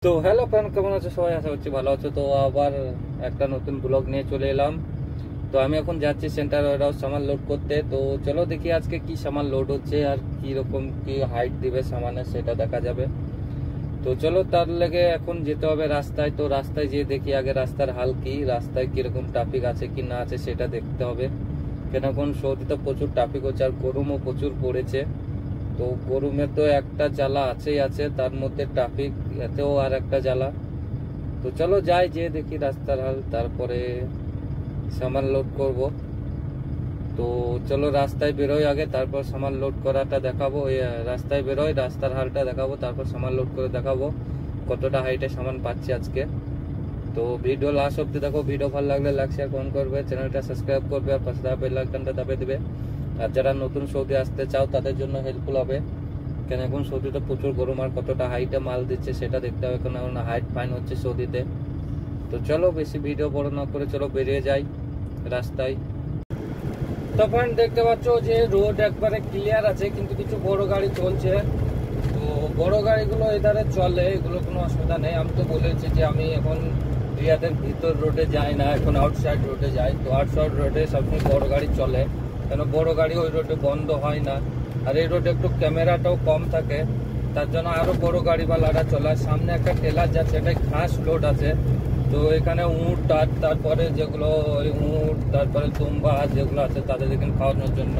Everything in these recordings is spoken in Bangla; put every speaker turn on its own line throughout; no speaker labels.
তো হ্যালো ফ্রেন্ড, কেমন আছো সবাই? আশা করছি ভালো আছো। তো আবার একটা নতুন ব্লগ নিয়ে চলে এলাম। তো আমি এখন যাচ্ছি সেন্টার ওয়ারহাউস সামান লোড করতে। তো চলো দেখি আজকে কি সামান লোড হচ্ছে আর কি রকম কি হাইট দিবে সামানের, সেটা দেখা যাবে। তো চলো তার লেগে এখন যেতে হবে রাস্তায়। তো রাস্তায় যেয়ে দেখি আগে রাস্তার হাল কি, রাস্তায় কিরকম ট্রাফিক আছে কি না আছে সেটা দেখতে হবে। কেন এখন সৌদিতে প্রচুর ট্রাফিক হচ্ছে আর গরমও প্রচুর পড়েছে। তো গরমে তো একটা জ্বালা আছেই আছে, তার মধ্যে ট্রাফিক এতেও আর একটা জ্বালা। তো চলো যাই, যে দেখি রাস্তার হাল, তারপরে সামান লোড করব। তো চলো রাস্তায় বেরোই আগে, তারপর সামান লোড করাটা দেখাবো। রাস্তায় বেরোই, রাস্তার হালটা দেখাবো, তারপর সামান লোড করে দেখাবো কতটা হাইটে সামান পাচ্ছি আজকে। তো ভিডিও লাস্ট অব্দি দেখো। ভিডিও ভালো লাগলে লাইক শেয়ার কমেন্ট করবে, চ্যানেলটা সাবস্ক্রাইব করবে আর পাশে থাকা বেল আইকনটা দাবিয়ে দিবে। আর যারা নতুন সৌদি আসতে চাও তাদের জন্য হেল্পফুল হবে, কেন এখন সৌদিতে প্রচুর গরম আর কতটা হাইটে মাল দিচ্ছে সেটা দেখতে হবে, কারণ হাইট ফাইন হচ্ছে সৌদিতে। তো চলো বেশি ভিডিও বড় না করে চলো বেরিয়ে যাই রাস্তায়। তখন দেখতে পাচ্ছ যে রোড একবারে ক্লিয়ার আছে, কিন্তু কিছু বড় গাড়ি চলছে। তো বড় গাড়িগুলো এধারে চলে, এগুলো কোনো অসুবিধা নেই। আমি তো বলেছি যে আমি এখন রিয়াদের ভিতর রোডে যাই না, এখন আউটসাইড রোডে যাই। তো আউটসাইড রোডে সবসময় বড় গাড়ি চলে, কেন বড় গাড়ি ওই রোডে বন্ধ হয় না। আর এই রোডে একটু ক্যামেরাটাও কম থাকে, তার জন্য আরো বড় গাড়িওয়ালারা চলে। সামনে একটা টেলার যাচ্ছে, এটা ঘাস লোড আছে। তো এখানে উঁট আর তারপরে যেগুলো ওই উঁট তারপরে তুম্বা যেগুলো আছে তাদের এখানে খাওয়ানোর জন্য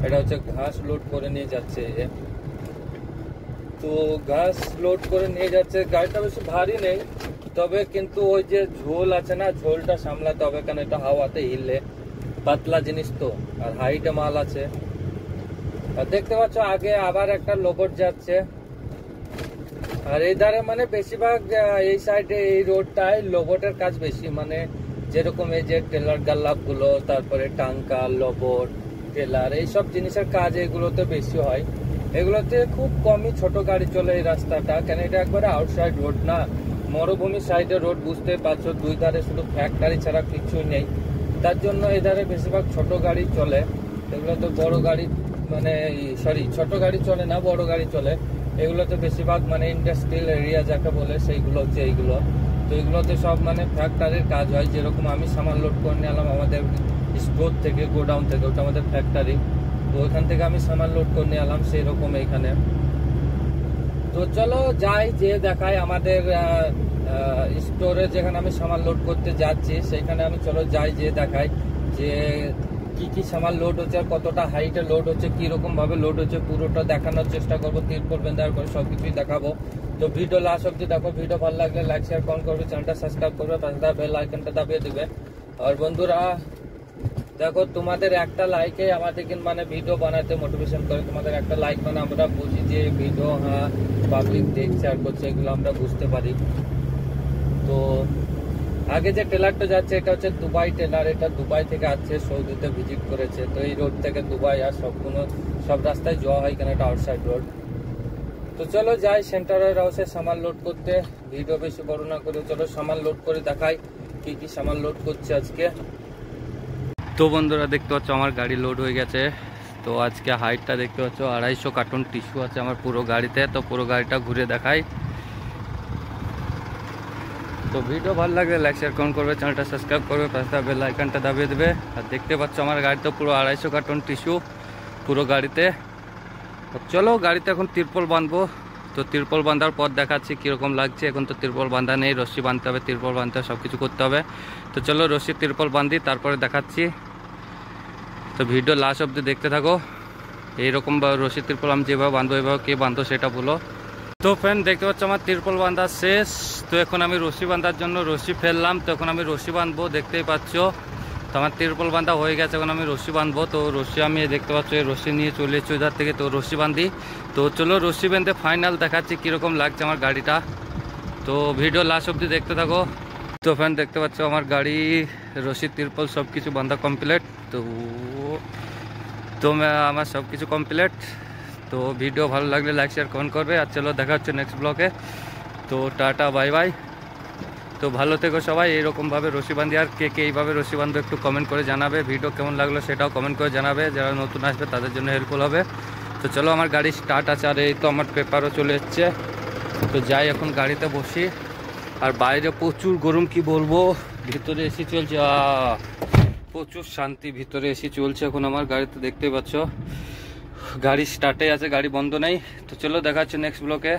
এটা হচ্ছে ঘাস লোড করে নিয়ে যাচ্ছে। তো ঘাস লোড করে নিয়ে যাচ্ছে, গাড়িটা বেশি ভারী নেই, তবে কিন্তু ওই যে ঝোল আছে না, ঝোলটা সামলাতে হবে, কারণ এটা হাওয়াতে হিললে পাতলা জিনিস তো, আর হাইটে মাল আছে। আর দেখতে পাচ্ছ আগে আবার একটা লোবট যাচ্ছে। আর এই ধারে মানে বেশিরভাগ এই সাইডে এই রোডটায় লোবটের কাজ বেশি, মানে যেরকম এই যে টেলার গাল্লাপ গুলো, তারপরে টাঙ্কা লোবট টেলার এইসব জিনিসের কাজ এগুলোতে বেশি হয়। এগুলোতে খুব কমই ছোট গাড়ি চলে এই রাস্তাটা, কেন এটা একবারে আউটসাইড রোড না, মরুভূমি সাইডে রোড, বুঝতে পারছো। দুই ধারে শুধু ফ্যাক্টরি ছাড়া কিছু নেই, তার জন্য এই ধারে বেশিরভাগ ছোট গাড়ি চলে। এগুলো তো বড় গাড়ি মানে ছোট গাড়ি চলে না, বড় গাড়ি চলে। এগুলোতে বেশিরভাগ মানে ইন্ডাস্ট্রিয়াল এরিয়া যাকে বলে সেইগুলো হচ্ছে এইগুলো। তো এগুলোতে সব মানে ফ্যাক্টরির কাজ হয়। যেরকম আমি সামান লোড করে নিয়ে এলাম আমাদের স্টোর থেকে, গোডাউন থেকে, ওটা আমাদের ফ্যাক্টরি। তো ওইখান থেকে আমি সামান লোড করে নিয়ে এলাম, সেই রকম এইখানে। তো চলো যাই, যে দেখাই আমাদের স্টোরে যেখানে আমি সামান লোড করতে যাচ্ছি সেখানে আমি চলো যাই, যে দেখাই যে কি কি সামান লোড হচ্ছে আর কতটা হাইটে লোড হচ্ছে, কিরকম ভাবে লোড হচ্ছে, পুরোটা দেখানোর চেষ্টা করবো। তিরপল বেঁধার করে সবকিছুই দেখাবো। তো ভিডিও লাস্ট অব্দি দেখো। ভিডিও ভালো লাগলে লাইক শেয়ার কমেন্ট করবে, চ্যানেলটা সাবস্ক্রাইব করবে, পাশে বেল আইকনটা দাবিয়ে দিবে। আর বন্ধুরা দেখো, তোমাদের একটা লাইকে আমাদের মানে ভিডিও বানাতে মোটিভেশন করে। তোমাদের একটা লাইক মানে আমরা বুঝি যে ভিডিও হ্যাঁ পাবলিক দেখছে আর করছে, এগুলো আমরা বুঝতে পারি। তো আগে যে টেলারটা যাচ্ছে এটা হচ্ছে দুবাই টেলার, এটা দুবাই থেকে আসছে, সৌদিতে ভিজিট করেছে। তো এই রোড থেকে দুবাই আর সব রাস্তায় যাওয়া হয়, কেন এটা আউটসাইড রোড। তো চলো যাই সেন্টার ওয়ারহাউসে সামান লোড করতে। ভিডিও বেশি বড় না করে চলো সামান লোড করে দেখাই কি কি সামান লোড করছে আজকে। তো বন্ধুরা দেখতে পাচ্ছ আমার গাড়ি লোড হয়ে গেছে। তো আজকে হাইটটা দেখতে পাচ্ছ 250 কার্টন টিস্যু আছে আমার পুরো গাড়িতে। তো পুরো গাড়িটা ঘুরে দেখাই। তো ভিডিও ভালো লাগলে লাইক শেয়ার কমেন্ট করবে, চ্যানেলটা সাবস্ক্রাইব করবে, পাশে বেল আইকনটা দাবিয়ে দেবে। আর দেখতে পাচ্ছ আমার গাড়িতে পুরো 250 কার্টন টিস্যু পুরো গাড়িতে। চলো গাড়িতে এখন তিরপল বাঁধবো। তো তিরপল বাঁধার পর দেখাচ্ছি কীরকম লাগছে। এখন তো তিরপল বাঁধা নেই, রশ্মি বাঁধতে হবে, তিরপল বাঁধতে হবে, সব কিছু করতে হবে। তো চলো রশ্মি তিরপল বাঁধি, তারপরে দেখাচ্ছি। তো ভিডিও লাস্ট অব্দি দেখতে থাকো। এইরকম রশ্মি তিরপল আমি যেভাবে বাঁধবো এভাবে কে বাঁধবো সেটা বলো। তো ফ্রেন্ড দেখতে পাচ্ছ আমার তিরপল বাঁধা শেষ। তো এখন আমি রশ্মি বাঁধার জন্য রশ্মি ফেললাম। তো এখন আমি রশ্মি বাঁধবো, দেখতেই পাচ্ছ। তো আমার তিরপল বাঁধা হয়ে গেছে, এখন আমি রশ্মি বাঁধবো। তো রশ্মি আমি দেখতে পাচ্ছ এই রশ্মি নিয়ে চলে এসেছি ওইধার থেকে। তো রশ্মি বাঁধি। তো চলো রশ্মি বেঁধে ফাইনাল দেখাচ্ছি কীরকম লাগছে আমার গাড়িটা। তো ভিডিও লাস্ট অব্দি দেখতে থাকো। তো ফ্রেন্ড দেখতে পাচ্ছ আমার গাড়ি রশ্মি তিরপল সব কিছু বাঁধা কমপ্লিট। তো আমার সব কিছু কমপ্লিট। তো ভিডিও ভালো লাগলে লাইক শেয়ার কমেন্ট করবে। আর চলো দেখা হচ্ছে নেক্সট ব্লগে। তো টাটা বাই বাই। তো ভালো থেকো সবাই, এইরকমভাবে রশি বাঁধি। আর কে কে এইভাবে রশি বাঁধবে একটু কমেন্ট করে জানাবে। ভিডিও কেমন লাগলো সেটাও কমেন্ট করে জানাবে, যারা নতুন আসবে তাদের জন্য হেল্পফুল হবে। তো চলো আমার গাড়ি স্টার্ট আছে, আর এই তো আমার পেপারও চলে এসছে। তো যাই এখন গাড়িতে বসি। আর বাইরে প্রচুর গরম, কি বলবো, ভিতরে এসি চলছে, প্রচুর শান্তি, ভিতরে এসি চলছে এখন আমার গাড়িতে, দেখতে পাচ্ছ। গাড়ি স্টার্টে আছে, গাড়ি বন্ধ নেই। তো চলো দেখা হচ্ছে নেক্সট ব্লকে।